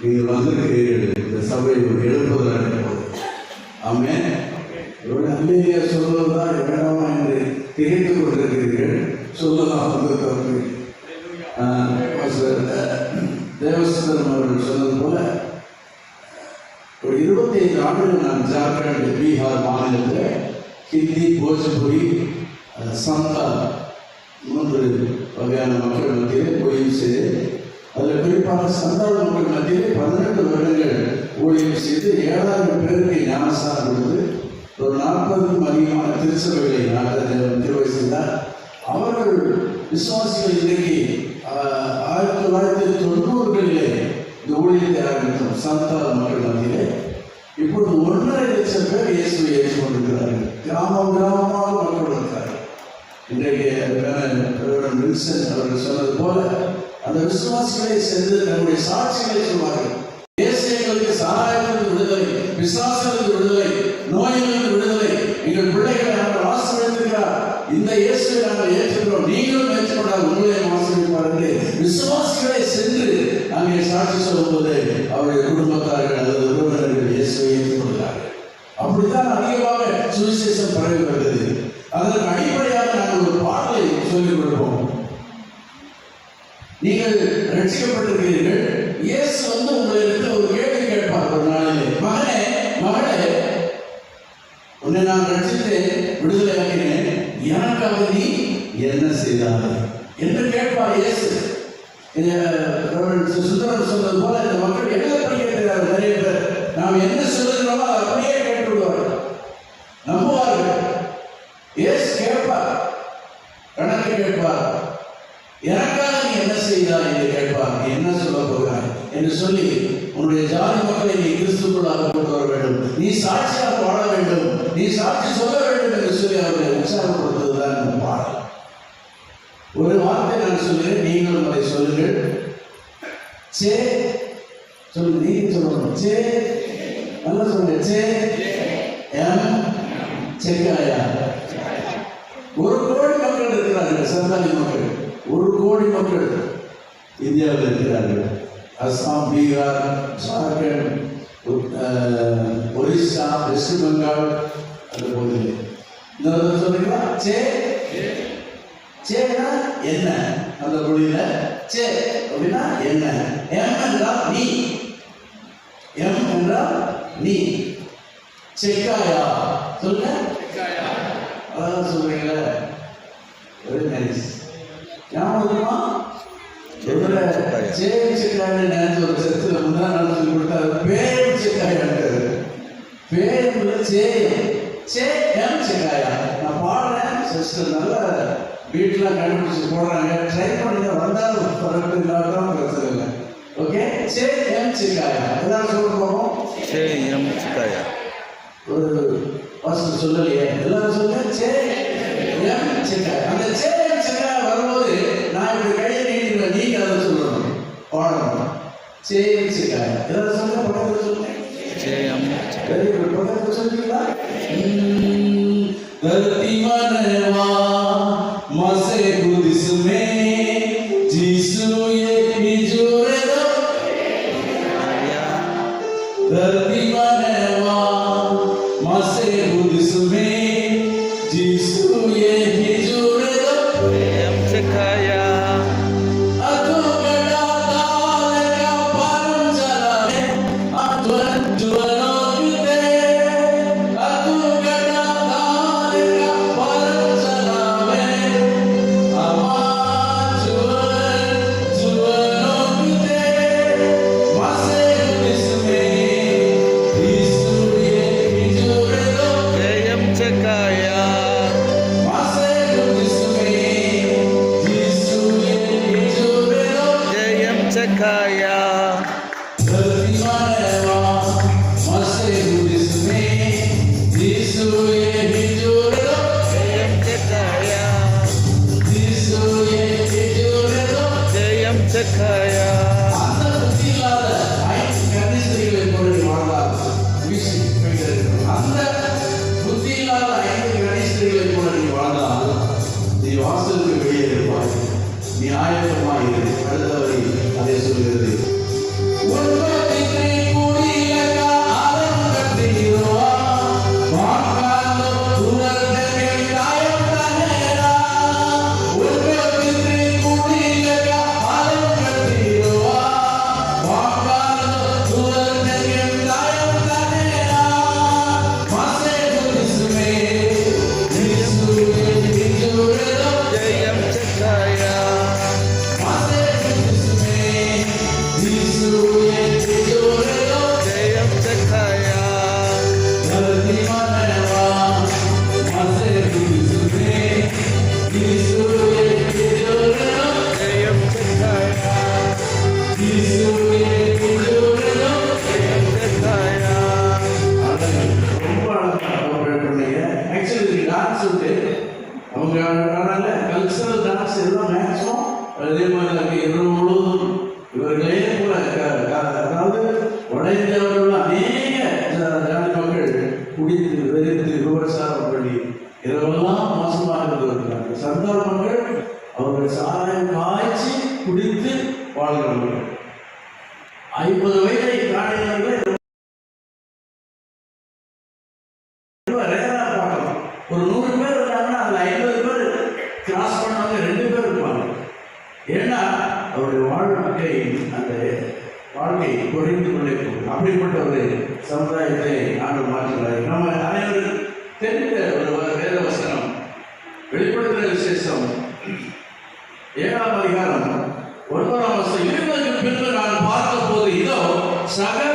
நீங்கள் வந்திருக்கிறீர்கள். இந்த சபை எழுப்புவதற்கு ஆமென். அல்லேலூயா சொல்வதுதான் வேண்டாமா என்று திகைத்துக் கொண்டிருக்கிறீர்கள். சொல்லலாம் வந்து தவறு. தேவஸ்தன் அவர்கள் சொன்னது போல ஒரு 25 ஆண்டுகள் நான் ஜார்க்கண்ட், பீகார் மாநிலத்தில் ஹிந்தி, போஜ்புரி, சந்தால் 3 வகையான மக்கள் மத்தியில் ஊழியம் செய்து, அதில் குறிப்பாக சந்தால் மக்கள் மத்தியில் 18 வருடங்கள் ஊழியம் செய்து 7000 பேருக்கு ஞானஸ்தானம் கொடுத்து ஒரு 40க்கும் அதிகமான திருச்சபைகளை நாட்டில் நிர்வகி செய்தார். அவர்கள் விசுவாசிகள் இன்றைக்கு 1990களிலே இந்த ஊழியத்தை ஆரம்பித்தோம். சந்தால் மக்கள் மத்தியிலே இப்பொழுது 1.5 லட்சம் பேர் இயேசுவை ஏற்றுக்கொண்டிருக்கிறார்கள். கிராமமாக மக்கள் இருக்கிறார்கள். இன்றைக்கு வில்சன் அவர்கள் சொன்னது போல அந்த விசுவாசிகளை சென்று தன்னுடைய சாட்சிகளை சொல்வார்கள். இயேசுகளுக்கு சாராயத்திலிருந்து விடுதலை, பிசாசிலிருந்து விடுதலை, நோயிலிருந்து விடுதலை, எங்கள் பிள்ளைகளை நாங்கள் ஆசீர்வதிக்கிறார். இந்த இயேசுவை நாங்கள் ஏற்றுக்கிறோம், நீங்களும் ஏற்றுக்கொண்டால் உங்களையும் ஆசீர்வதிப்பார் என்று விசுவாசிகளை சென்று அங்கே சாட்சி சொல்லும்போது அவருடைய குடும்பத்தார்கள் அல்லது உறவினர்கள் இயேசுவை ஏற்றுக்கொள்கிறார்கள். அப்படித்தான் அதிகமாக சுவிசேஷம் பரவி வருகிறது. அதற்கு அடிப்படையாக நாங்கள் ஒரு பாடலை சொல்லிக் கொடுப்போம். நீங்கள் ரட்சிக்கப்பட்டிருக்கிறீர்கள். இயேசு வந்து உங்களுக்கு ஒரு கேள்வி கேட்பார் ஒரு நாளிலே. மகனே, மகளே, உன்னை நான் ரட்சித்தேன், விடுதலை ஆக்கினேன், எனக்காக நீ என்ன செய்தாய் என்று கேட்பார் இயேசு. சுந்தரம் சொன்னது போல இந்த மக்கள் என்ன படிக்கிறார்கள்? நிறைய பேர் நாம் என்ன சொல்லுகிறோமோ அதை அப்படியே கேட்டு விடுவார்கள், நம்புவார்கள். இயேசு கேட்பார், கணக்கு கேட்பார், எனக்காக நீ என்ன செய்தாய் என்று கேட்பார். நீ என்ன சொல்ல போகிறாய் என்று சொல்லி உன்னுடைய ஜாதி மக்களை நீ கிறிஸ்துக்குள்ளாக கொண்டு வர வேண்டும், நீ சாட்சியாக வாழ வேண்டும், நீ சாட்சி சொல்ல வேண்டும் என்று சொல்லி அவர்களை உற்சாகப்படுத்துவதுதான் இந்த பாடல். ஒரு வார்த்தை நான் சொல்லுகிறேன், நீங்களும் அதை சொல்லுங்கள். சே சொல்லு, நீங்க சொல்லணும். சே நல்லா சொல்லுங்க. சே எம் செக்காயா. 1 கோடி மக்கள் இருக்கிறார்கள். சந்தாலி மக்கள் 1 கோடி மக்கள் இந்தியாவில் இருக்கிறார்கள். அஸ்ஸாம், பீகார், ஜார்க்கண்ட், ஒரிசா, வெஸ்ட் பெங்கால், அந்த பகுதியில். இன்னொரு சொல்றீங்களா? சே சேனா என்ன? அந்த மொழியில சே அப்படின்னா என்ன? எம் என்றால் நீ, எம் என்றால் நீ. செக்காயா சொல்லுங்க. அதான் சொல்றீங்களா? Very nice. ஞாபகமா செக்காய் நேரத்தில் ஒரு சத்துல முந்தா நாள் சொல்லி கொடுத்தாரு. பேர் செக்காயான்றது. பேர் சே எம் செக்காயா. நான் பாடுறேன் சிஸ்டர், நல்ல வீட்டில் கண்டுபிடிச்சு போடுறாங்க. ட்ரை பண்ணி வந்தாலும் பரவாயில்ல, இல்லாதான் பிரச்சனை இல்லை. ஓகே, சே எம் செக்காயா. எல்லாரும் சொல்ல போகிறோம். சே எம் செக்காயா. ஒரு வாசல் சொல்லலையே, எல்லாரும் சொல்லுங்க. சே எம் செக்காயா. அந்த சே எம் செக்காயா வரும்போது நான் இப்படி கையை நீட்டிடுவேன், நீங்க அதை சொல்லணும், பாடணும். சே எம் செக்காயா. எல்லாரும் சொல்லுங்க. பக்கத்தில் சொல்லுங்க. சே எம் செக்காயா. பக்கத்தில் சொல்லுங்களா? धरती मनवा मसे गुदिस में जीसु ये बिजोरे दो. धरती मनवा मसे गुदिस में जीसु ये बिजोरे दो. हम सिखाया अतो गड़ा दाल का परम चला है अतुलन जुलनो जुते अतो गड़ा 50 வயதை தாண்டினவர்களே ரேரா பார்க்கலாம். ஒரு 100 பேர் இருந்தாங்கன்னா அதுல 50 பேர் கிராஸ் பண்ணவங்க 2 பேர் இருப்பாங்க. ஏன்னா அவருடைய வாழ்க்கை அந்த வாழ்க்கை குறைந்து கொண்டே போகும். அப்படிப்பட்ட ஒரு சமுதாயத்தை ஆண்டு மாற்றுகிறார். நம்ம அனைவரும் தெரிந்த ஒரு வேத வசனம் வெளிப்படுத்துகிற விசேஷம் 7ஆம் அதிகாரம் 9ஆம் வசனம். இருந்ததுக்கு பின்பு நான் பார்த்த போது இதோ சகல